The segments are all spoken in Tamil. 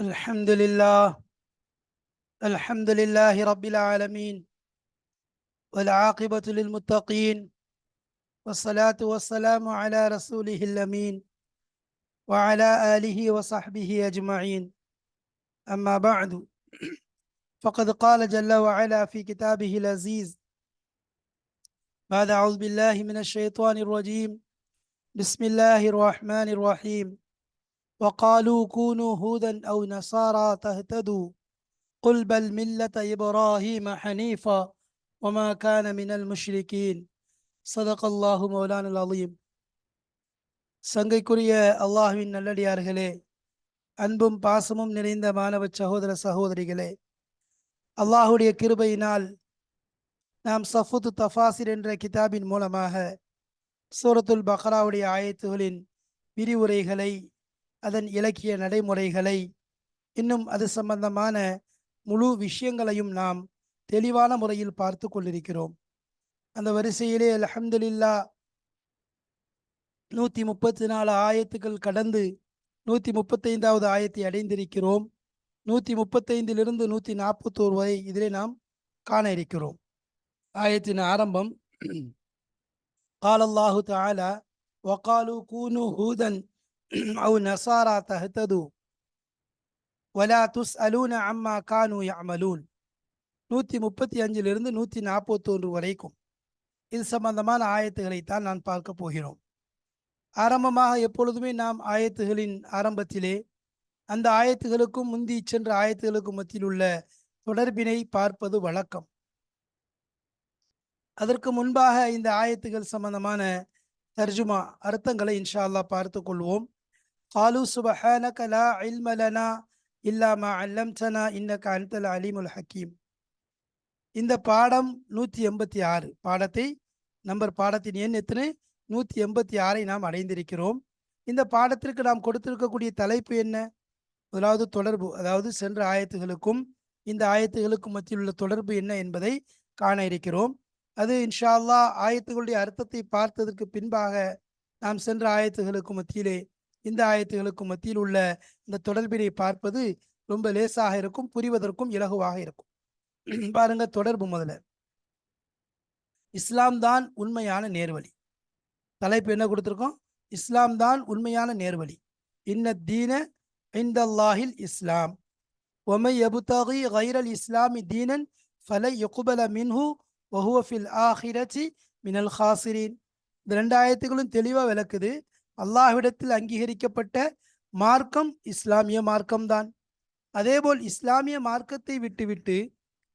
الحمد لله الحمد لله رب العالمين والعاقبة للمتقين والصلاة والسلام على رسوله الأمين وعلى آله وصحبه أجمعين. أما بعد، فقد قال جل وعلا في كتابه العزيز بعد أعوذ بالله من الشيطان الرجيم بسم الله الرحمن الرحيم وقالوا كونوا هودا أو نصارى تهتدوا قل بل ملة إبراهيم حنيفا وما كان من المشركين صدق الله مولانا العظيم. சங்கைக்குரிய அல்லாஹ்வின் நல்லடியார்களே, அன்பும் பாசமும் நிறைந்த மாணவ சகோதர சகோதரிகளே, அல்லாஹுடைய கிருபையினால் நாம் சஃபுத்து தஃபாசிர் என்ற கிதாபின் மூலமாக சூரத்துல் பக்ராவுடைய ஆயத்துகளின் விரிவுரைகளை, அதன் இலக்கிய நடைமுறைகளை, இன்னும் அது சம்பந்தமான முழு விஷயங்களையும் நாம் தெளிவான முறையில் பார்த்து கொண்டிருக்கிறோம். அந்த வரிசையிலே அல்ஹம்துலில்லாஹ் 134 ஆயத்துக்கள் கடந்து 135வது ஆயத்தை அடைந்திருக்கிறோம். 135 141 வரை இதிலே நாம் காண இருக்கிறோம். ஆயத்தின் ஆரம்பம் قال الله تعالى وقالوا كونوا هودا أو نصارى تهتدوا ولا تسألون عما كانوا يعملون. 135 141 வரைக்கும் இது சம்பந்தமான ஆயத்துகளைத்தான் நான் பார்க்க போகிறோம். ஆரம்பமாக எப்பொழுதுமே நாம் ஆயத்துகளின் ஆரம்பத்திலே அந்த ஆயத்துகளுக்கும் முந்தி சென்ற ஆயத்துகளுக்கும் மத்தியில் உள்ள தொடர்பினை பார்ப்பது வழக்கம். அதற்கு முன்பாக இந்த ஆயத்துகள் சம்பந்தமான தர்ஜுமா அர்த்தங்களை இன்ஷா அல்லாஹ் பார்த்து கொள்வோம். قالوا سبحانك لا علم لنا إلا ما علمتنا إنك أنت العليم الحكيم. இந்த பாடம் 186 பாடத்தை பாடத்தின் எண் எத்தனை 186 நாம் அடைந்திருக்கிறோம். இந்த பாடத்திற்கு நாம் கொடுத்திருக்கக்கூடிய தலைப்பு என்ன? முதலாவது தொடர்பு, அதாவது சென்ற ஆயத்துகளுக்கும் இந்த ஆயத்துகளுக்கும் மத்தியில் உள்ள தொடர்பு என்ன என்பதை காண இருக்கிறோம். அது இன்ஷா அல்லாஹ் ஆயத்துகளுடைய அர்த்தத்தை பார்த்ததற்கு பின்பாக நாம் சென்ற ஆயத்துகளுக்கு மத்தியிலே இந்த ஆயத்துகளுக்கு மத்தியில் உள்ள இந்த தொடர்பினை பார்ப்பது ரொம்ப லேசாக இருக்கும், புரிவதற்கும் இலகுவாக இருக்கும். பாருங்க, தொடர்பு முதல்ல இஸ்லாம் தான் உண்மையான நேர்வழி. தலைப்பு என்ன கொடுத்திருக்கோம்? இஸ்லாம் தான் உண்மையான நேர்வழி. இன்ன தீன இன்தல்லாஹில் இஸ்லாம் வமை யபுதகி கைரல் இஸ்லாமி தீனன் ஃபலை யுக்பல மின்ஹு வஹுவ ஃபில் ஆஹிரத்தி மினல் ஹாசிரின். இந்த 2 ஆயத்துகளும் தெளிவாக விளக்குது. அல்லாஹ்விடத்தில் அங்கீகரிக்கப்பட்ட மார்க்கம் இஸ்லாமிய மார்க்கம்தான். அதேபோல் இஸ்லாமிய மார்க்கத்தை விட்டுவிட்டு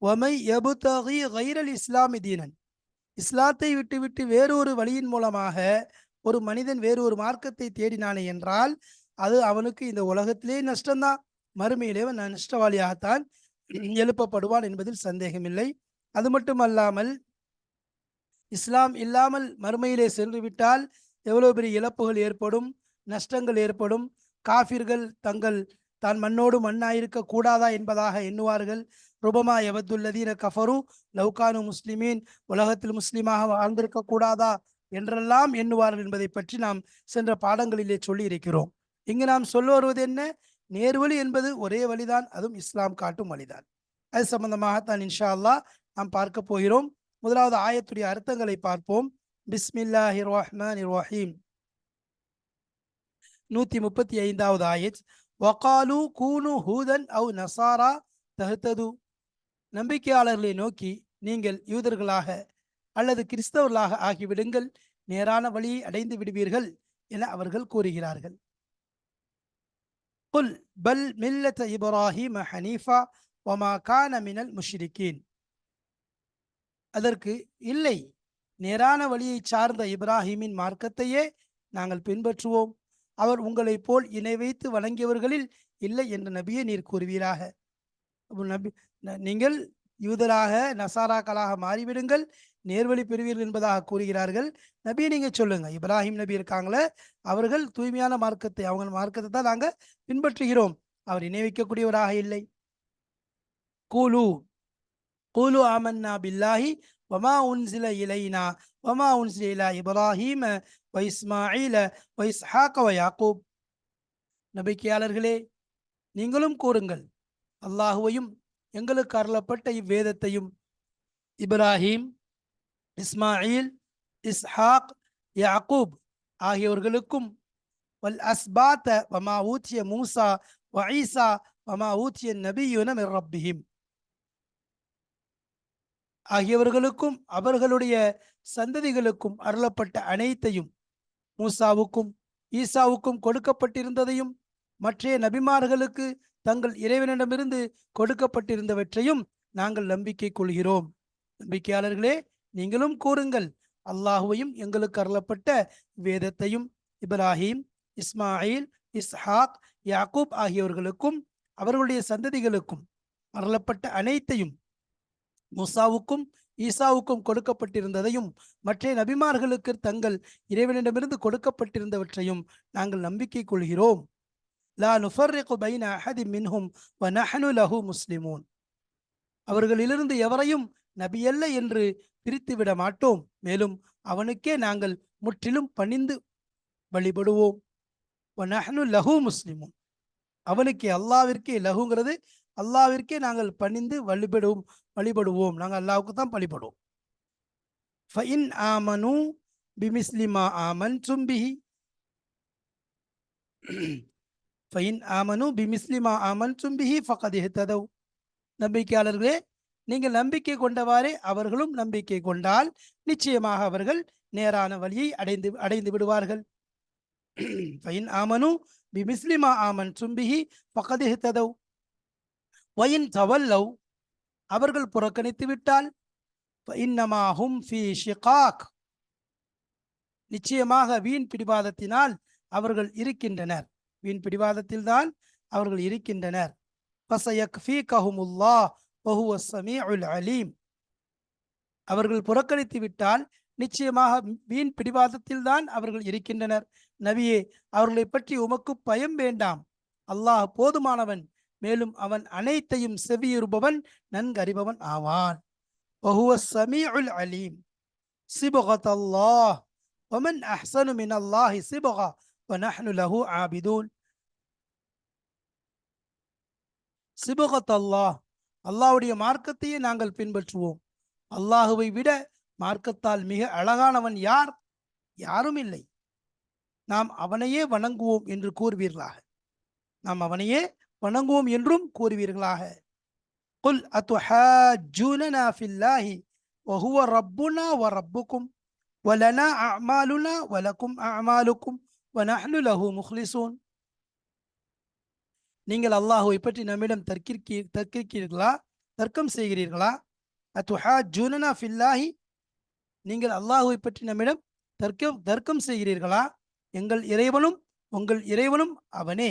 வமை யபுதகி கைரல் இஸ்லாமி தீனன், இஸ்லாத்தை விட்டுவிட்டு வேறொரு வழியின் மூலமாக ஒரு மனிதன் வேறொரு மார்க்கத்தை தேடினானே என்றால் அது அவனுக்கு இந்த உலகத்திலே நஷ்டம்தான், மறுமையிலே நஷ்டவாளியாகத்தான் எழுப்பப்படுவான் என்பதில் சந்தேகமில்லை. அது மட்டுமல்லாமல் இஸ்லாம் இல்லாமல் மறுமையிலே சென்று விட்டால் எவ்வளவு பெரிய இழப்புகள் ஏற்படும், நஷ்டங்கள் ஏற்படும். காஃபிர்கள் தான் மண்ணோடு மண்ணாயிருக்க கூடாதா என்பதாக எண்ணுவார்கள். ருபமா யவத்துல்லதீன கஃபரு லவ்கானு முஸ்லிமீன், உலகத்தில் முஸ்லீமாக வாழ்ந்திருக்க கூடாதா என்றெல்லாம் எண்ணுவார்கள் என்பதை பற்றி நாம் சென்ற பாடங்களிலே சொல்லி இருக்கிறோம். இங்கு நாம் சொல்ல வருவது என்ன? நேர்வழி என்பது ஒரே வழிதான், அதுவும் இஸ்லாம் காட்டும் வழிதான். அது சம்பந்தமாகத்தான் இன்ஷா அல்லாஹ் நாம் பார்க்க போகிறோம். முதலாவது ஆயத்துடைய அர்த்தங்களை பார்ப்போம். பிஸ்மில்லாஹிர் ரஹ்மானிர் ரஹீம். 135வது ஆயத். வகாலு கூனு ஹூதன் அவ் நசாரா தஹ்தது. நம்பிக்கையாளர்களை நோக்கி நீங்கள் யூதர்களாக அல்லது கிறிஸ்தவர்களாக ஆகிவிடுங்கள், நேரான வழியை அடைந்து விடுவீர்கள் என அவர்கள் கூறுகிறார்கள். குல் பல் மில்லத இப்ராஹீம ஹனீஃபா வமா கான மினல் முஷ்ரிகீன். அதற்கு இல்லை, நேரான வழியை சார்ந்த இப்ராஹீமின் மார்க்கத்தையே நாங்கள் பின்பற்றுவோம், அவர் உங்களைப் போல் இணை வைத்து வணங்கியவர்களில் இல்லை என்று நபியை நீர் கூறுவீராக. நீங்கள் யூதராக நசாராக்களாக மாறிவிடுங்கள், நேர்வழி பெறுவீர்கள் என்பதாக கூறுகிறார்கள். நபியை நீங்க சொல்லுங்க, இப்ராஹிம் நபி இருக்காங்களே, அவர்கள் தூய்மையான மார்க்கத்தை, அவங்க மார்க்கத்தை தான் நாங்க பின்பற்றுகிறோம், அவர் இணை வைக்கக்கூடியவராக இல்லை. கூலு கூலு ஆமன்னா பில்லாஹி வமா உன்சில இலைனா வமா உன்சில இலா இப்ராஹீம வ இஸ்மாஈல வ இஸ்ஹாக வ யாக்கூப். நபிக்கையாளர்களே, நீங்களும் கூறுங்கள், அல்லாஹுவையும் எங்களுக்கு அருளப்பட்ட இவ்வேதத்தையும் இப்ராஹீம், இஸ்மாயில், இஸ்ஹாக், யாக்கூப் ஆகியவர்களுக்கும் வல் அஸ்பாத்த வமா ஊத்திய மூசா வ ஈசா வமா ஊத்திய நபியுன மிர் ரப்பிஹிம் ஆகியவர்களுக்கும் அவர்களுடைய சந்ததிகளுக்கும் அருளப்பட்ட அனைத்தையும், மூசாவுக்கும் ஈசாவுக்கும் கொடுக்கப்பட்டிருந்ததையும் மற்ற நபிமார்களுக்கு தங்கள் இறைவனிடமிருந்து கொடுக்கப்பட்டிருந்தவற்றையும் நாங்கள் நம்பிக்கை கொள்கிறோம். நம்பிக்கையாளர்களே, நீங்களும் கூறுங்கள், அல்லாஹுவையும் எங்களுக்கு அருளப்பட்ட வேதத்தையும் இப்ராஹீம், இஸ்மாயில், இஸ்ஹாக், யாக்கூப் ஆகியவர்களுக்கும் அவர்களுடைய சந்ததிகளுக்கும் அருளப்பட்ட அனைத்தையும், மூசாவுக்கும் ஈசாவுக்கும் கொடுக்கப்பட்டிருந்ததையும் மற்ற நபிமார்களுக்கு தங்கள் இறைவனிடமிருந்து கொடுக்கப்பட்டிருந்தவற்றையும் நாங்கள் நம்பிக்கை கொள்கிறோம். லா நுஃபர்ரிகு பைன அஹதி மின்ஹும் வ நஹ்னு லஹு முஸ்லிமூன். அவர்களிலிருந்து எவரையும் நபியல்ல என்று பிரித்துவிட மாட்டோம், மேலும் அவனுக்கே நாங்கள் முற்றிலும் பணிந்து வழிபடுவோம். வ நஹ்னு லஹு முஸ்லிமூன். அவனுக்கே, அல்லாவிற்கே, லஹுங்கிறது அல்லாவிற்கே நாங்கள் பணிந்து வழிபடுவோம். நாங்கள் அல்லாவுக்கு தான் வழிபடுவோம். ஃபஇன் ஆமனு பிமிஸ்லிமா ஆமன்தும் பிஹி ஃபஇன் ஆமனு பிமிஸ்லிமா ஆமன்தும் பிஹி ஃபகத் இஹ்ததவ். நம்பிக்கையாளர்களே, நீங்கள் நம்பிக்கை கொண்டவாறே அவர்களும் நம்பிக்கை கொண்டால் நிச்சயமாக அவர்கள் நேரான வழியை அடைந்து விடுவார்கள். ஃபஇன் ஆமனு பிமிஸ்லிமா ஆமன்தும் பிஹி ஃபகத் இஹ்ததவ் வயின் தவல்லவ். அவர்கள் புறக்கணித்து விட்டால் ஃபஇன்னமா ஹும் ஃபீ ஷிகாக். நிச்சயமாக வீண் பிடிவாதத்தினால் அவர்கள் இருக்கின்றனர். வீண் பிடிவாதத்தில்தான் அவர்கள் இருக்கின்றனர். ஃபஸயக்ஃபீகஹுமுல்லாஹ் வஹுவஸ் ஸமீஉல் அலீம். அவர்கள் புறக்கணித்து விட்டால் நிச்சயமாக வீண் பிடிவாதத்தில்தான் அவர்கள் இருக்கின்றனர். நபியே, அவர்களை பற்றி உமக்கு பயம் வேண்டாம். அல்லாஹ் போதுமானவன், மேலும் அவன் அனைத்தையும் செவியுறுபவன், நன்கறிபவன் ஆவான். வஹுவஸ் ஸமீஉல் அலீம். சிபகத்தல்லாஹ் வமன் அஹ்ஸனு மினல்லாஹி சிபகா வநஹ்னு லஹு ஆபிதூன். சிபகத்தல்லாஹ், அல்லாஹ்வுடைய மார்க்கத்தையே நாங்கள் பின்பற்றுவோம். அல்லாஹுவை விட மார்க்கத்தால் மிக அழகானவன் யார்? யாரும் இல்லை. நாம் அவனையே வணங்குவோம் என்று கூறுவீர்களாக. நாம் அவனையே வணங்குவோம் என்றும் கூறுவீர்களாக. குல் அத்துஹாஜூனனா ஃபில்லாஹி வஹுவ ரப்புனா வ ரப்புக்கும் வலனா அஅமாலுனா வலக்கும் அஅமாலுக்கும் வநஹ்னு லஹு முக்லிசூன். நீங்கள் அல்லாஹுவை பற்றி நம்மிடம் தர்க்கிக்கிறீர்களா? தர்க்கம் செய்கிறீர்களா? அத்துஹாஜூனனா ஃபில்லாஹி, நீங்கள் அல்லாஹுவை பற்றி நம்மிடம் தர்க்கம் செய்கிறீர்களா? எங்கள் இறைவனும் உங்கள் இறைவனும் அவனே.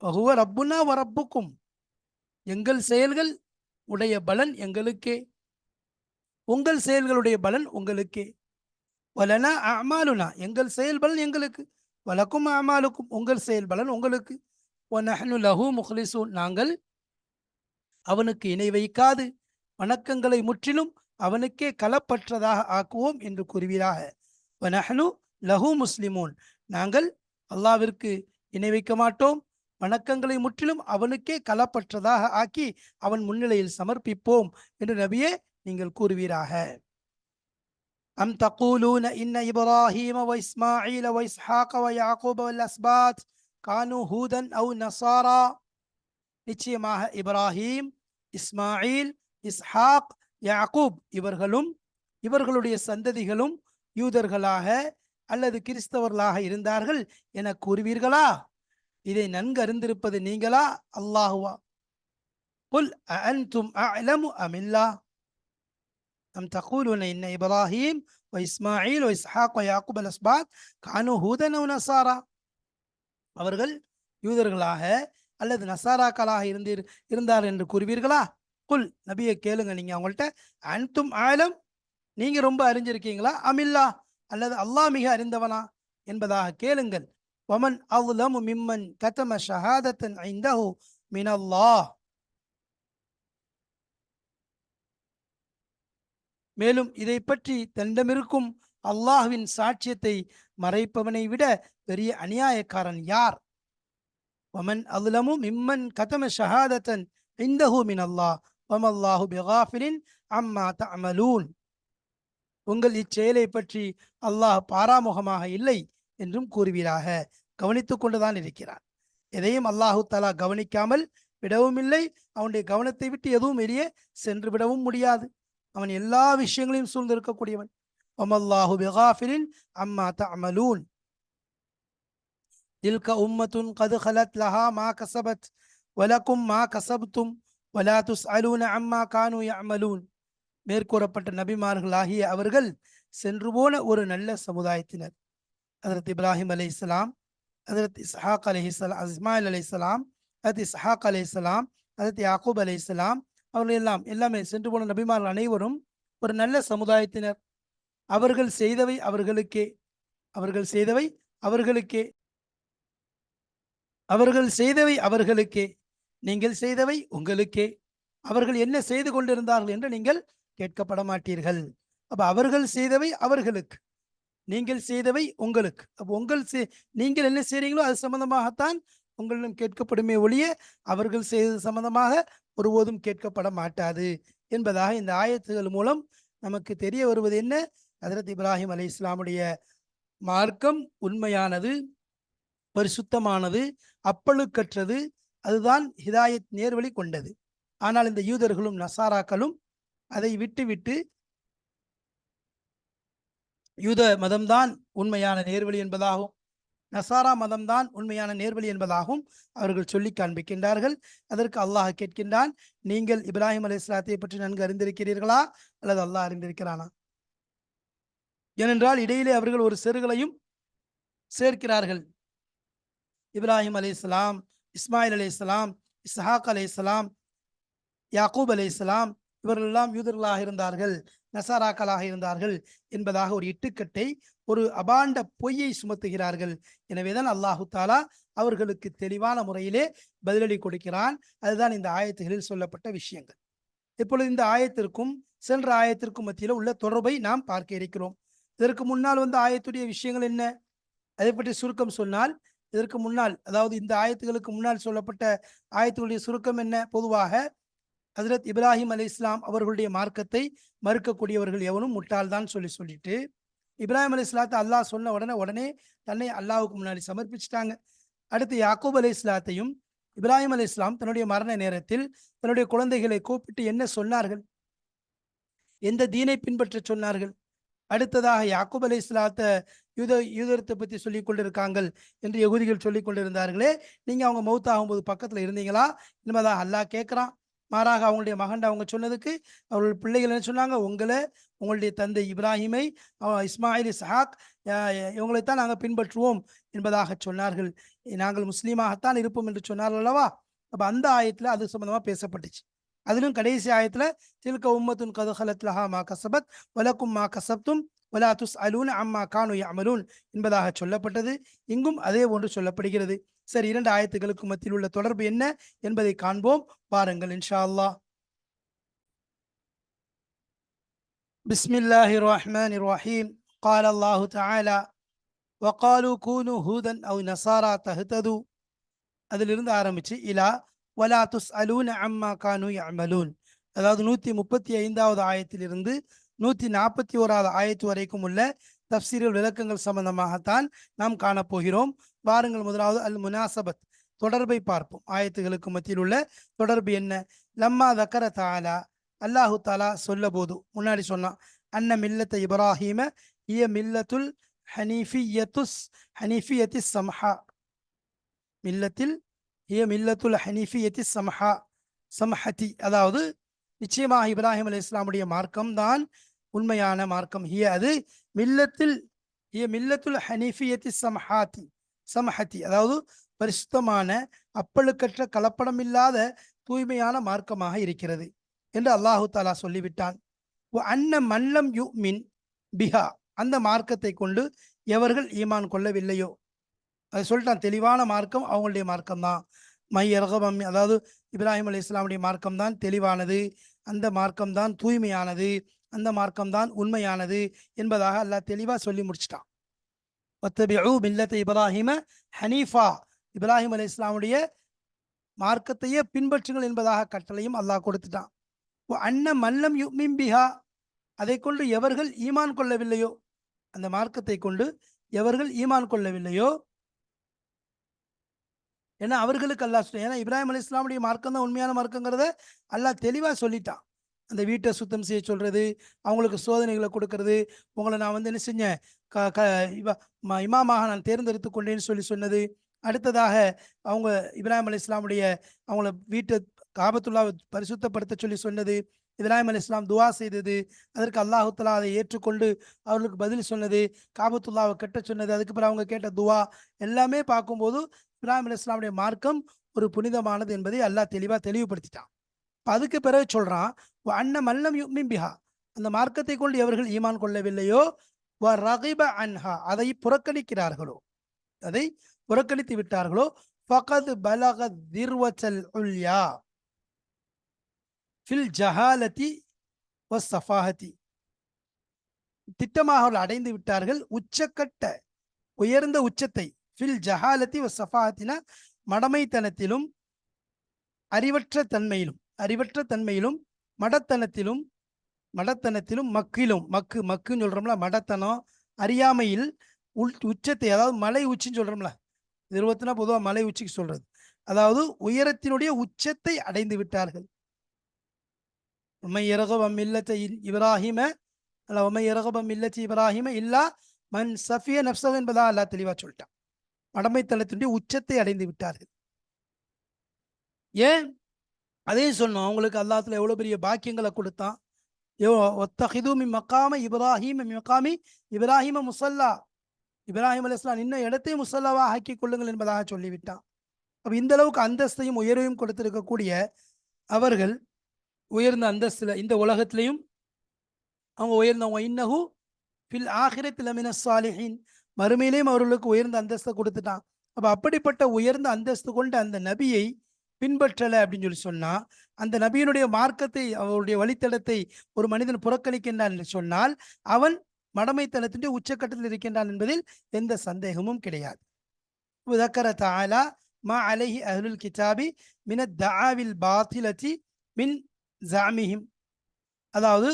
வஹுவ ரப்புனா வ ரப்புக்கும், எங்கள் செயல்கள் உடைய பலன் எங்களுக்கே, உங்கள் செயல்களுடைய பலன் உங்களுக்கே. வலனா அமாலுனா, எங்கள் செயல் பலன் எங்களுக்கு. வலக்கும் அமாலுக்கும், உங்கள் செயல் பலன் உங்களுக்கு. வநஹ்னு லஹு முக்லிசூன், நாங்கள் அவனுக்கு இணை வைக்காது வணக்கங்களை முற்றிலும் அவனுக்கே களப்பற்றதாக ஆக்குவோம் என்று கூறுவீராக. வநஹ்னு லஹு முஸ்லிமூன், நாங்கள் அல்லாவிற்கு இணை வைக்க மாட்டோம், வணக்கங்களை முற்றிலும் அவனுக்கே களப்பற்றதாக ஆக்கி அவன் முன்னிலையில் சமர்ப்பிப்போம் என்று நபியே நீங்கள் கூறுவீராக. அம் தகூலூன இன்ன இப்ராஹீம வ இஸ்மாஈல வ இஸ்ஹாக வ யாக்கூப வல் அஸ்பாத் கானு ஹூதன் அவ் நஸாரா. நிச்சயமாக இப்ராஹீம், இஸ்மாயில், இஸ்ஹாக், யாக்கூப் இவர்களும் இவர்களுடைய சந்ததிகளும் யூதர்களாக அல்லது கிறிஸ்தவர்களாக இருந்தார்கள் என கூறுவீர்களா? இதை நன்கு அறிந்திருப்பது நீங்களா, அல்லாஹுவா? குல் அஅன்தும் அஅலமு அமில்லாஹ் அம் தகூலுன இன்ன இப்ராஹீம் வ இஸ்மாயில் வ இஸ்ஹாக் வ யாக்கூப் அல் அஸ்பாத் கானு ஹூதன் அவ் நஸாரா. அவர்கள் யூதர்களாக அல்லது நசாராக்களாக இருந்தார் என்று கூறுவீர்களா? குல், நபியை கேளுங்க, நீங்க அவங்கள்ட்ட, அன்தும் ஆலம், நீங்க ரொம்ப அறிஞ்சிருக்கீங்களா, அமில்லா, அல்லது அல்லாஹ் மிக அறிந்தவனா என்பதாக கேளுங்கள். வமன் அவ்லமு மிம்மன் கதம ஷஹாதத்தன் இந்தஹு மினல்லாஹ். மேலும் இதை பற்றி தன்னிடமிருக்கும் அல்லாஹ்வின் சாட்சியத்தை மறைப்பவனை விட பெரிய அநியாயக்காரன் யார்? வமன் அஸ்லமு மிம்மன் கதம ஷஹாதத்தன் இந்தஹு மின் அல்லாஹ் வமல்லாஹு பிகாஃபிலின் அம்மா தஅமலூன். உங்கள் இச்செயலை பற்றி அல்லாஹ் பாராமுகமாக இல்லை என்றும் கூறுவீராக. கவனித்துக் கொண்டுதான் இருக்கிறான். எதையும் அல்லாஹு தஆலா கவனிக்காமல் விடவும் இல்லை. அவனுடைய கவனத்தை விட்டு எதுவும் வெளியே சென்று விடவும் முடியாது. அவன் எல்லா விஷயங்களையும் சூழ்ந்திருக்கக்கூடியவன். வமல்லாஹு பிகாஃபிலின் அம்மா தஅமலூன். தில்க உம்மத்துன் கது ஹலத் லஹா மா கஸபத் வலக்கும் மா கஸப்தும் வலா துஸ்அலூன அம்மா கானூ யஅமலூன். மேற்கூறப்பட்ட நபிமார்களாகிய அவர்கள் சென்று போன ஒரு நல்ல சமுதாயத்தினர். ஹதரத் இப்ராஹிம் அலைஹிஸ்ஸலாம், ஹதரத் இஸ்ஹாக் அலைஹிஸ்ஸலாம், இஸ்மாயில் அலைஹிஸ்ஸலாம், ஹதரத் இஸ்ஹாக் அலைஹிஸ்ஸலாம், ஹதரத் யாக்கூப் அலைஹிஸ்ஸலாம், அவர்கள் எல்லாமே சென்று போன நபிமார்கள் அனைவரும் ஒரு நல்ல சமுதாயத்தினர். அவர்கள் செய்தவை அவர்களுக்கே, அவர்கள் செய்தவை அவர்களுக்கே, அவர்கள் செய்தவை அவர்களுக்கே, நீங்கள் செய்தவை உங்களுக்கே. அவர்கள் என்ன செய்து கொண்டிருந்தார்கள் என்று நீங்கள் கேட்கப்பட மாட்டீர்கள். அப்ப அவர்கள் செய்தவை அவர்களுக்கு, நீங்கள் செய்தவை உங்களுக்கு. அப்போ நீங்கள் என்ன செய்றீங்களோ அது சம்பந்தமாகத்தான் உங்களிடம் கேட்கப்படுமே ஒழிய அவர்கள் செய்தது சம்பந்தமாக ஒருபோதும் கேட்கப்பட மாட்டாது என்பதாக இந்த ஆயத்துகள் மூலம் நமக்கு தெரிய வருவது என்ன? ஹஜ்ரத் இப்ராஹிம் அலைஹிஸ்ஸலாமுடைய மார்க்கம் உண்மையானது, பரிசுத்தமானது, அப்பழுக்கற்றது. அதுதான் ஹிதாயத், நேர்வழி கொண்டது. ஆனால் இந்த யூதர்களும் நசாராக்களும் அதை விட்டுவிட்டு யூத மதம்தான் உண்மையான நேர்வழி என்பதாகவும், நசாரா மதம்தான் உண்மையான நேர்வழி என்பதாகவும் அவர்கள் சொல்லி காண்பிக்கின்றார்கள். அதற்கு அல்லாஹ் கேட்கின்றான், நீங்கள் இப்ராஹிம் அலைஹிஸ்ஸலாத்தை பற்றி நன்கு அறிந்திருக்கிறீர்களா அல்லது அல்லாஹ் அறிந்திருக்கிறானா? ஏனென்றால் இடையிலே அவர்கள் ஒரு செருகலையும் சேர்க்கிறார்கள். இப்ராஹிம் அலைஹிஸ்ஸலாம், இஸ்மாயில் அலைஹிஸ்ஸலாம், இஸ்ஹாக் அலைஹிஸ்ஸலாம், யாக்கூப் அலைஹிஸ்ஸலாம் இவர்கள் எல்லாம் யூதர்களாக இருந்தார்கள், நசாராக்களாக இருந்தார்கள் என்பதாக ஒரு இட்டுக்கட்டை, ஒரு அபாண்ட பொய்யை சுமத்துகிறார்கள். எனவேதான் அல்லாஹு தாலா அவர்களுக்கு தெளிவான முறையிலே பதிலடி கொடுக்கிறான். அதுதான் இந்த ஆயத்துகளில் சொல்லப்பட்ட விஷயங்கள். இப்பொழுது இந்த ஆயத்திற்கும் சென்ற ஆயத்திற்கும் மத்தியில் உள்ள தொடர்பை நாம் பார்க்க இருக்கிறோம். இதற்கு முன்னால் வந்த ஆயத்துடைய விஷயங்கள் என்ன, அதை பற்றி சுருக்கம் சொன்னால், இதற்கு முன்னால், அதாவது இந்த ஆயத்துகளுக்கு முன்னால் சொல்லப்பட்ட ஆயத்துகளுடைய சுருக்கம் என்ன? பொதுவாக ஹஜ்ரத் இப்ராஹிம் அலைஹிஸ்ஸலாம் அவர்களுடைய மார்க்கத்தை மறுக்கக்கூடியவர்கள் எவனும் முட்டாள்தான் சொல்லிட்டு இப்ராஹிம் அலைஹிஸ்ஸலாத்தை அல்லாஹ் சொன்ன உடனே தன்னை அல்லாஹ்வுக்கு முன்னாடி சமர்ப்பிச்சிட்டாங்க. அடுத்து யாக்கூப் அலைஹிஸ்ஸலாத்தையும் இப்ராஹிம் அலைஹிஸ்ஸலாம் தன்னுடைய மரண நேரத்தில் தன்னுடைய குழந்தைகளை கூப்பிட்டு என்ன சொன்னார்கள், எந்த தீனை பின்பற்ற சொன்னார்கள்? அடுத்ததாக யாக்கூப் அலைஹிஸ்ஸலாத்தை யூதரத்தை பற்றி சொல்லிக் கொண்டிருக்காங்கள் என்று யகூதிகள் சொல்லிக் கொண்டிருந்தார்களே, நீங்க அவங்க மௌத்தாகும்போது பக்கத்துல இருந்தீங்களா என்பதாக அல்லாஹ் கேட்கிறான். மாறாக அவங்களுடைய மகன் அவங்க சொன்னதுக்கு அவர்கள் பிள்ளைகள் என்ன சொன்னாங்க, உங்களுடைய தந்தை இப்ராஹிமை, இஸ்மாயில், இஸ்ஹாக் இவங்களைத்தான் நாங்கள் பின்பற்றுவோம் என்பதாக சொன்னார்கள். நாங்கள் முஸ்லீமாகத்தான் இருப்போம் என்று சொன்னார்கள் அல்லவா? அப்போ அந்த ஆயத்தில் அது சம்பந்தமாக பேசப்பட்டுச்சு. அதிலும் கடைசி ஆயத்தில் தில்க உம்மத்துன் கது ஹலத் லஹா மா கஸபத் வலக்கும் மா கஸப்தும் வலா துஸ்அலூன அம்மா கானூ யஅமலூன் என்பதாக சொல்லப்பட்டது. இங்கும் அதே போன்று சொல்லப்படுகிறது. சரி, இரண்டு ஆயத்துகளுக்கு மத்தியில் உள்ள தொடர்பு என்ன என்பதை காண்போம். பாருங்கள் இன்ஷா அல்லாஹ். பிஸ்மில்லாஹிர் ரஹ்மானிர் ரஹீம். قال الله تعالى وقالوا كونوا هودا أو نصارى تهتدوا. அதிலிருந்து ஆரம்பிச்சு இலா வலா துஸ்அலூன அம்மா கானூ யஅமலூன், அதாவது 135வது ஆயத்திலிருந்து 141வது ஆயத்து வரைக்கும் உள்ள தஃப்சீர்கள், விளக்கங்கள் சம்பந்தமாகத்தான் நாம் காணப்போகிறோம். வாருங்கள் முதலாவது அல் முனாசபத், தொடர்பை பார்ப்போம். ஆயத்துகளுக்கு மத்தியில் உள்ள தொடர்பு என்ன? லம்மா தக்கர தாலா, அல்லாஹு தாலா சொல்ல போது, முன்னாடி சொன்னான், அன்ன மில்லத்த இப்ராஹீம இய மில்லத்துல் ஹனீஃபியத்தி சம்ஹா, மில்லத்தில் இய மில்லத்துல் ஹனீஃபியத்தி சம்ஹா சம்ஹதி, அதாவது நிச்சயமாக இப்ராஹிம் அலைஹிஸ்ஸலாமுடைய மார்க்கம் தான் உண்மையான மார்க்கம். அது மில்லத்துல் ஹனீஃபியத்தி சம்ஹதி, அதாவது பரிசுத்தமான, அப்பழுக்கற்ற, கலப்படம் இல்லாத தூய்மையான மார்க்கமாக இருக்கிறது என்று அல்லாஹு தாலா சொல்லிவிட்டான். அன்ன மல்லம் யுமின் பிஹா, அந்த மார்க்கத்தை கொண்டு எவர்கள் ஈமான் கொள்ளவில்லையோ, அதை சொல்லிட்டான். தெளிவான மார்க்கம் அவங்களுடைய மார்க்கம் தான். மையரகம், அதாவது இப்ராஹிம் அலைஹிஸ்ஸலாமுடைய மார்க்கம் தான் தெளிவானது, அந்த மார்க்கம் தான் தூய்மையானது, அந்த மார்க்கம் தான் உண்மையானது என்பதாக அல்லாஹ் தெளிவா சொல்லி முடிச்சிட்டான். வத்தபிஉ மில்லத்த இப்ராஹிம ஹனீஃபா, இப்ராஹிம் அலைஹிஸ்ஸலாமுடைய மார்க்கத்தையே பின்பற்றுங்கள் என்பதாக கட்டளையும் அல்லாஹ் கொடுத்துட்டான். அன்ன மல்லம் யுமின் பிஹா, அதை கொண்டு எவர்கள் ஈமான் கொள்ளவில்லையோ, அந்த மார்க்கத்தை கொண்டு எவர்கள் ஈமான் கொள்ளவில்லையோ, ஏன்னா அவர்களுக்கு அல்லாஹ் ஏன்னா இப்ராஹிம் அலைஹிஸ்ஸலாமுடைய மார்க்கம் தான் உண்மையான மார்க்கங்கிறத அல்லாஹ் தெளிவாக சொல்லிட்டான். அந்த வீட்டை சுத்தம் செய்ய சொல்றது, அவங்களுக்கு சோதனைகளை கொடுக்கறது, உங்களை நான் வந்து என்ன செஞ்சேன், க க இமாமாக நான் தேர்ந்தெடுத்து கொண்டேன்னு சொன்னது. அடுத்ததாக அவங்க இப்ராஹிம் அலைஹிஸ்ஸலாமுடைய அவங்கள வீட்டை காபத்துல்லாவை பரிசுத்தப்படுத்த சொன்னது. இப்ராஹிம் அலைஹிஸ்ஸலாம் துவா செய்தது, அதற்கு அல்லாஹு தஆலா அதை ஏற்றுக்கொண்டு அவர்களுக்கு பதில் சொன்னது, காபத்துல்லாவை கட்ட சொன்னது, அதுக்கப்புறம் அவங்க கேட்ட துவா எல்லாமே பார்க்கும்போது இப்ராஹிம் அலைஹிஸ்ஸலாமுடைய மார்க்கம் ஒரு புனிதமானது என்பதை அல்லாஹ் தெளிவுபடுத்திட்டான். அதுக்கு பிறகு சொல்றான், அன்ன மல்லம் யுமின் பிஹா, அந்த மார்க்கத்தை கொண்டு எவர்கள் ஈமான் கொள்ளவில்லையோ, வ ரகிப அன்ஹா, அதை புறக்கணிக்கிறார்களோ, அதை புறக்கணித்து விட்டார்களோ, ஃபகத் பலக திர்வத்தல் உல்யா ஃபில் ஜஹாலதி வஸ் ஸஃபாஹதி, திட்டமாக அவர்கள் அடைந்து விட்டார்கள் உச்சக்கட்ட உயர்ந்த உச்சத்தை. ஃபில் ஜஹாலதி வஸ் ஸஃபாஹத்தினா மடமைத்தனத்திலும் அறிவற்ற தன்மையிலும் மடத்தனத்திலும் மக்குன்னு சொல்றோம்ல, மடத்தனம் அறியாமையில் உச்சத்தை, அதாவது மலை உச்சின்னு சொல்றோம்ல, நிறுவத்தினா பொதுவாக மலை உச்சிக்கு சொல்றது, அதாவது உயரத்தினுடைய உச்சத்தை அடைந்து விட்டார்கள். இப்ராஹிம இல்லா மன் சஃபிய நஃப்ஸஹு என்பதா அல்லாஹ் தெளிவா சொல்லிட்டான். மடமைத்தனத்தினுடைய உச்சத்தை அடைந்து விட்டார்கள். ஏன் அதையும் சொன்னோம், அவங்களுக்கு அல்லாஹ்ல எவ்வளவு பெரிய பாக்கியங்களை கொடுத்தான். இப்ராஹிம முசல்லா, இப்ராஹிம் அலைஹிஸ்ஸலாம் இன்னும் இடத்தையும் முசல்லாவா ஆக்கி கொள்ளுங்கள் என்பதாக சொல்லிவிட்டான். அப்ப இந்த அளவுக்கு அந்தஸ்தையும் உயர்வையும் கொடுத்திருக்கக்கூடிய அவர்கள் உயர்ந்த அந்தஸ்துல இந்த உலகத்திலையும் அவங்க உயர்ந்தவங்க, இன்னஹு ஃபில் ஆகிரத்தி லமின ஸாலிஹீன், மறுமையிலையும் அவர்களுக்கு உயர்ந்த அந்தஸ்தை கொடுத்துட்டான். அப்ப அப்படிப்பட்ட உயர்ந்த அந்தஸ்து கொண்ட அந்த நபியை பின்பற்றலை அப்படின்னு சொன்னா, அந்த நபியினுடைய மார்க்கத்தை, அவருடைய வழித்தடத்தை ஒரு மனிதன் புறக்கணிக்கின்றான் என்று சொன்னால் அவன் மடமைத்தனத்தினுடைய உச்சக்கட்டத்தில் இருக்கின்றான் என்பதில் எந்த சந்தேகமும் கிடையாது. ذكر تعالى ما عليه أهل الكتاب من الدعاوى الباطلة من زعمهم, அதாவது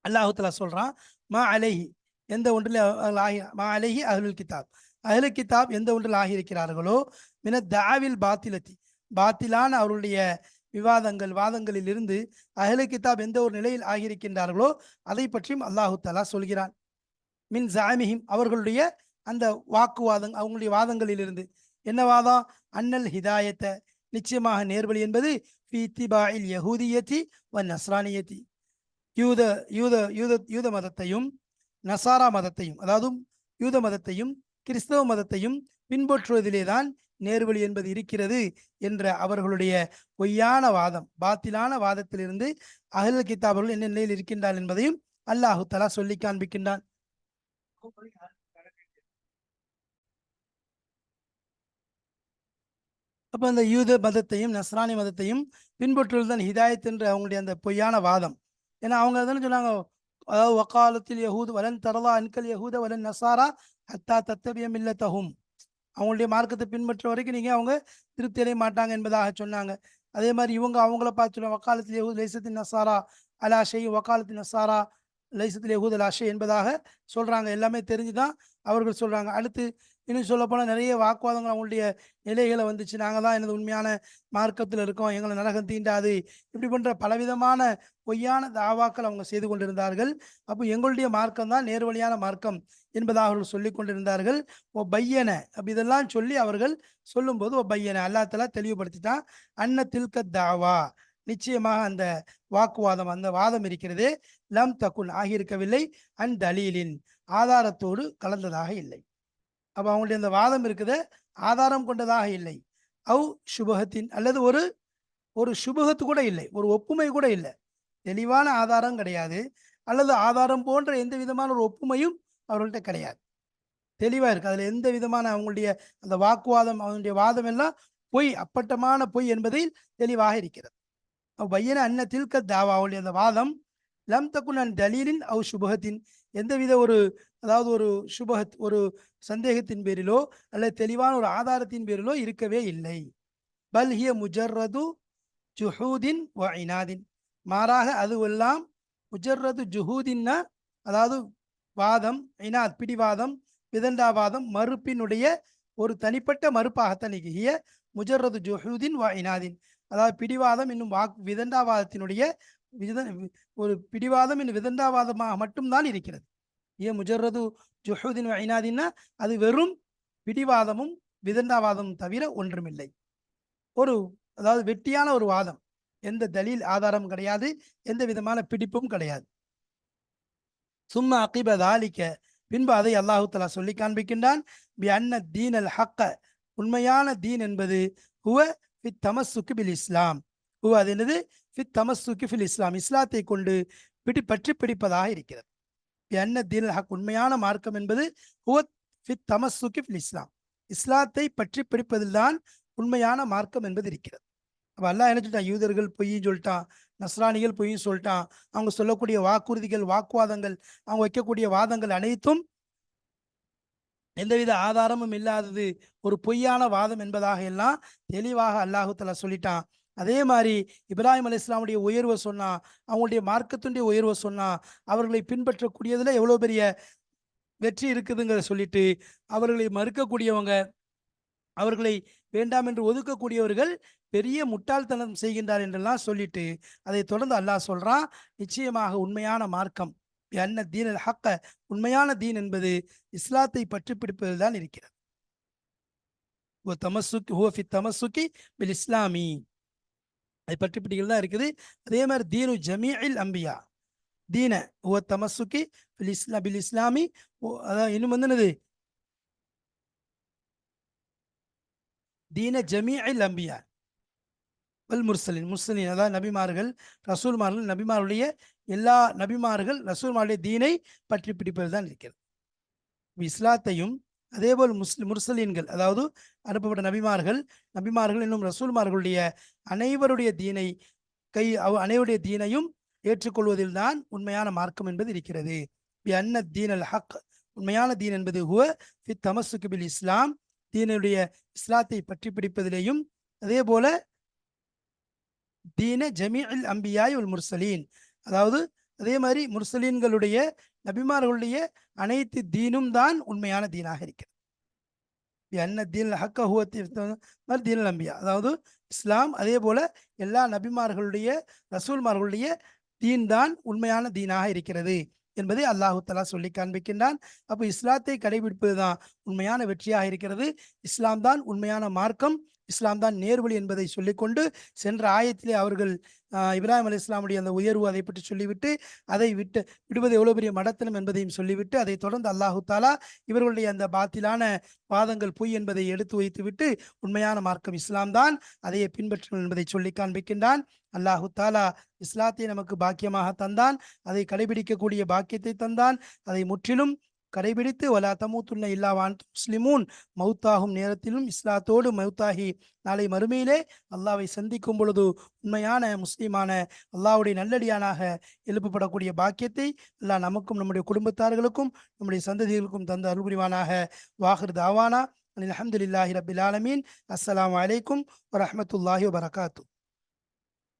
அல்லாஹ் தஆலா சொல்றான், மா அலைஹி, எந்த ஒன்றில் மா அலைஹி அஹ்லுல் கிதாப், அஹ்லுல் கிதாப் எந்த ஒன்றில் ஆகியிருக்கிறார்களோ, மின தஆவில் பாத்திலத்தி, பாத்திலான அவருடைய வாதங்களில் இருந்து அஹ்லுல் கிதாப் எந்த ஒரு நிலையில் ஆகியிருக்கின்றார்களோ அதை பற்றியும் அல்லாஹு தஆலா சொல்கிறான். மின் ஜஅமிஹிம், அவர்களுடைய அந்த அவங்களுடைய வாதங்களிலிருந்து. என்ன வாதம்? அன்னல் ஹிதாயத்த, நிச்சயமாக நேர்வழி என்பது ஃபீ இத்திபாஇல் யஹூதியத்தி வ நஸ்ரானியத்தி, யூத மதத்தையும் நசாரா மதத்தையும், அதாவது யூத மதத்தையும் கிறிஸ்தவ மதத்தையும் பின்பற்றுவதிலே தான் நேர்வழி என்பது இருக்கிறது என்ற அவர்களுடைய பொய்யான வாதம், பாத்திலான வாதத்திலிருந்து அஹ்லுல் கிதாபர்கள் என்ன நிலையில் இருக்கின்றார் என்பதையும் அல்லாஹு தஆலா சொல்லி காண்பிக்கின்றான். அப்போ அந்த யூத மதத்தையும் நஸ்ரானி மதத்தையும் பின்பற்றுவதுதான் ஹிதாயத் என்ற அவங்களுடைய அந்த பொய்யான வாதம். ஏன்னா அவங்க தானே சொன்னாங்க, அதாவது வக்காலத்தில் யஹூத் வலன் தரலா அன்கல் யஹூத வலன் நசாரா ஹத்தா தத்தபிய மில்லத்தஹும், அவங்களுடைய மார்க்கத்தை பின்பற்ற வரைக்கும் நீங்கள் அவங்க திருப்தி அடைய மாட்டாங்க என்பதாக சொன்னாங்க. அதே மாதிரி இவங்க அவங்கள பார்த்து சொல்லுவாங்க, வக்காலத்தில் யஹூத் லைசத்தின் நசாரா அலா ஷை, வக்காலத்தின் நசாரா லைசத்தில் யஹூத் அலா ஷை என்பதாக சொல்கிறாங்க. எல்லாமே தெரிஞ்சுதான் அவர்கள் சொல்கிறாங்க. அடுத்து இன்னும் சொல்ல போனால் நிறைய வாக்குவாதங்கள் அவங்களுடைய நிலைகளை வந்துச்சு. நாங்கள் தான் எனது உண்மையான மார்க்கத்தில் இருக்கோம், எங்களை நரகம் தீண்டாது, இப்படி போன்ற பலவிதமான பொய்யான தாவாக்கள் அவங்க செய்து கொண்டிருந்தார்கள். அப்போ எங்களுடைய மார்க்கம் தான் நேர்வழியான மார்க்கம் என்பதாக அவர்கள் சொல்லி கொண்டிருந்தார்கள். ஓ பையன, அப்படி இதெல்லாம் சொல்லி அவர்கள் சொல்லும்போது ஓ பையன அல்லாஹ் தஆலா தெளிவுபடுத்திட்டான். அன்ன தில்க தாவா, நிச்சயமாக அந்த வாக்குவாதம், அந்த வாதம் இருக்கிறதே, லம் தகுன் ஆகியிருக்கவில்லை, அன் தலீலின் ஆதாரத்தோடு கலந்ததாக இல்லை. அப்போ அவங்களுடைய அந்த வாதம் இருக்குது ஆதாரம் கொண்டதாக இல்லை. அவு சுபகத்தின், அல்லது ஒரு சுபகத்து கூட இல்லை, ஒரு ஒப்புமை கூட இல்லை, தெளிவான ஆதாரம் கிடையாது, அல்லது ஆதாரம் போன்ற எந்த விதமான ஒரு ஒப்புமையும் அவர்கள்ட்ட கிடையாது. தெளிவாக இருக்குது, அதில் எந்த விதமான அவங்களுடைய அந்த வாக்குவாதம், அவங்களுடைய வாதம் எல்லாம் பொய், அப்பட்டமான பொய் என்பதில் தெளிவாக இருக்கிறது. பையன அன்ன தில்க தாவா, அவங்களுடைய அந்த வாதம் லம் தகுன் அன் தலீலின் அவு சுபகத்தின், எந்தவித ஒரு அதாவது ஒரு சுபஹத் ஒரு சந்தேகத்தின் பேரிலோ அல்லது தெளிவான ஒரு ஆதாரத்தின் பேரிலோ இருக்கவே இல்லை. பல் ஹிய முஜர்ரது ஜுஹூதின் வ இனாதின், மாறாக அதுவெல்லாம் முஜர்ரது ஜுஹூதின்னா அதாவது வாதம், இனாத் பிடிவாதம், விதண்டாவாதம், மறுப்பினுடைய ஒரு தனிப்பட்ட மறுப்பாகத்தான் ஹிய முஜர்ரது ஜுஹூதின் வ இனாதின், அதாவது பிடிவாதம் என்னும் விதண்டாவாதத்தினுடைய ஒரு பிடிவாதம் என்னும் விதண்டாவாதமாக மட்டும்தான் இருக்கிறது. ஹிய முஜர்ரது ஜுஹூதின் வ இனாதின்னா அது வெறும் பிடிவாதமும் விதண்டாவாதமும் தவிர ஒன்றுமில்லை. ஒரு அதாவது வெட்டியான ஒரு வாதம், எந்த தலீல் ஆதாரம் கிடையாது, எந்த விதமான பிடிப்பும் கிடையாது. சும்மா அகிப தாலிக்க, பின்பு அதை அல்லாஹு தஆலா சொல்லி காண்பிக்கின்றான். பி அன்ன தீன் அல் ஹக்க, உண்மையான தீன் என்பது ஹுவ ஃபித் தமஸ்ஸுக் பில் இஸ்லாம், ஹுவ அது என்னது, ஃபித் தமஸ்ஸுக் ஃபில் இஸ்லாம், இஸ்லாத்தை கொண்டு பற்றி பிடிப்பதாக இருக்கிறது. பி அன்ன தீன் அல் ஹக், உண்மையான மார்க்கம் என்பது ஹுவ ஃபித் தமஸ்ஸுக் ஃபில் இஸ்லாம், இஸ்லாத்தை பற்றி பிடிப்பதில் தான் உண்மையான மார்க்கம் என்பது இருக்கிறது. அப்ப அல்லாஹ் என்ன சொல்லிட்டான், யூதர்கள் பொய்ன்னு சொல்லிட்டான், நஸ்ரானிகள் பொய்ன்னு சொல்லிட்டான். அவங்க சொல்லக்கூடிய வாக்குறுதிகள், வாக்குவாதங்கள், அவங்க வைக்கக்கூடிய வாதங்கள் அனைத்தும் எந்தவித ஆதாரமும் இல்லாதது, ஒரு பொய்யான வாதம் என்பதாக எல்லாம் தெளிவாக அல்லாஹு தஆலா சொல்லிட்டான். அதே மாதிரி இப்ராஹிம் அலைஹிஸ்ஸலாமுடைய உயர்வை சொன்னா, அவங்களுடைய மார்க்கத்தினுடைய உயர்வை சொன்னா, அவர்களை பின்பற்றக்கூடியதுல எவ்வளவு பெரிய வெற்றி இருக்குதுங்கிறத சொல்லிட்டு, அவர்களை மறுக்கக்கூடியவங்க, அவர்களை வேண்டாம் என்று ஒதுக்கக்கூடியவர்கள் பெரிய முட்டாள்தனம் செய்கின்றார் என்றெல்லாம் சொல்லிட்டு, அதை தொடர்ந்து அல்லாஹ் சொல்றான், நிச்சயமாக உண்மையான மார்க்கம் என்ன தீன் அல் ஹக்க, உண்மையான தீன் என்பது இஸ்லாத்தை பற்றி பிடிப்பதில் தான் இருக்கிறது. தமசுக்கி பில் இஸ்லாமி, அதை பற்றி பிடிக்கிறது தான் இருக்குது. அதே மாதிரி தீனு ஜமீஇல் அம்பியா, தீன ஹுவ தமசுக்கி பில் இஸ்லாமி, அதான் இன்னும் வந்து என்னது, தீன ஜமீஇல் அம்பியா வல் முர்சலின், முர்சலின் அதாவது நபிமார்கள், ரசூல்மார்கள், நபிமாருடைய எல்லா நபிமார்கள் ரசூல்மாருடைய தீனை பற்றி பிடிப்பது தான் இருக்கிறது. இஸ்லாத்தையும் அதேபோல் முர்சலீன்கள் அதாவது அனுப்பப்பட்ட நபிமார்கள், நபிமார்கள் என்னும் ரசூல்மார்களுடைய அனைவருடைய தீனை அனைவருடைய தீனையும் ஏற்றுக்கொள்வதில் தான் உண்மையான மார்க்கம் என்பது இருக்கிறது. பி அன்ன தீன் அல் ஹக், உண்மையான தீன் என்பது ஹுவ ஃபித் தமஸ்ஸுக் பில் இஸ்லாம், தீனுடைய இஸ்லாத்தை பற்றி பிடிப்பதிலேயும், அதே போல தீன ஜமீஇல் அம்பியாய் உல் முர்சலீன், அதாவது அதே மாதிரி முர்சலீன்களுடைய நபிமார்களுடைய அனைத்து தீனும் தான் உண்மையான தீனாக இருக்கிறது. என்ன தீன் ஹக்க ஹுவ தீன் அம்பியா, அதாவது இஸ்லாம், அதே போல எல்லா நபிமார்களுடைய ரசூல்மார்களுடைய தீன் தான் உண்மையான தீனாக இருக்கிறது என்பதை அல்லாஹு தஆலா சொல்லி காண்பிக்கின்றான். அப்போ இஸ்லாத்தை கடைபிடிப்பது தான் உண்மையான வெற்றியாக இருக்கிறது. இஸ்லாம் தான் உண்மையான மார்க்கம், இஸ்லாம் தான் நேர்வழி என்பதை சொல்லிக்கொண்டு, சென்ற ஆயத்திலே அவர்கள் இப்ராஹிம் அலைஹிஸ்ஸலாமுடைய அந்த உயர்வு அதை பற்றி சொல்லிவிட்டு, அதை விடுவது எவ்வளவு பெரிய மடத்தனம் என்பதையும் சொல்லிவிட்டு, அதை தொடர்ந்து அல்லாஹு தாலா இவர்களுடைய அந்த பாத்திலான வாதங்கள் பொய் என்பதை எடுத்து வைத்துவிட்டு, உண்மையான மார்க்கம் இஸ்லாம் தான், அதையே பின்பற்றணும் என்பதை சொல்லி காண்பிக்கின்றான். அல்லாஹு தாலா இஸ்லாத்தை நமக்கு பாக்கியமாக தந்தான், அதை கடைபிடிக்கக்கூடிய பாக்கியத்தை தந்தான். அதை முற்றிலும் கடைபிடித்து வலா தமூத்துன்ன இல்லா வஅன்தும் முஸ்லிமூன், மௌத்தாகும் நேரத்திலும் இஸ்லாத்தோடு மௌத்தாகி நாளை மறுமையிலே அல்லாவை சந்திக்கும் பொழுது உண்மையான முஸ்லிமான அல்லாஹ்வுடைய நல்லடியானாக எழுப்பப்படக்கூடிய பாக்கியத்தை அல்லாஹ் நமக்கும் நம்முடைய குடும்பத்தார்களுக்கும் நம்முடைய சந்ததிகளுக்கும் தந்த அருள் புரிவானாக. வாஹிர் தாவானா அல்ஹம்துலில்லாஹி ரப்பில் ஆலமீன். அஸ்ஸலாமு அலைக்கும் வரஹ்மத்துல்லாஹி வபரகாத்துஹு.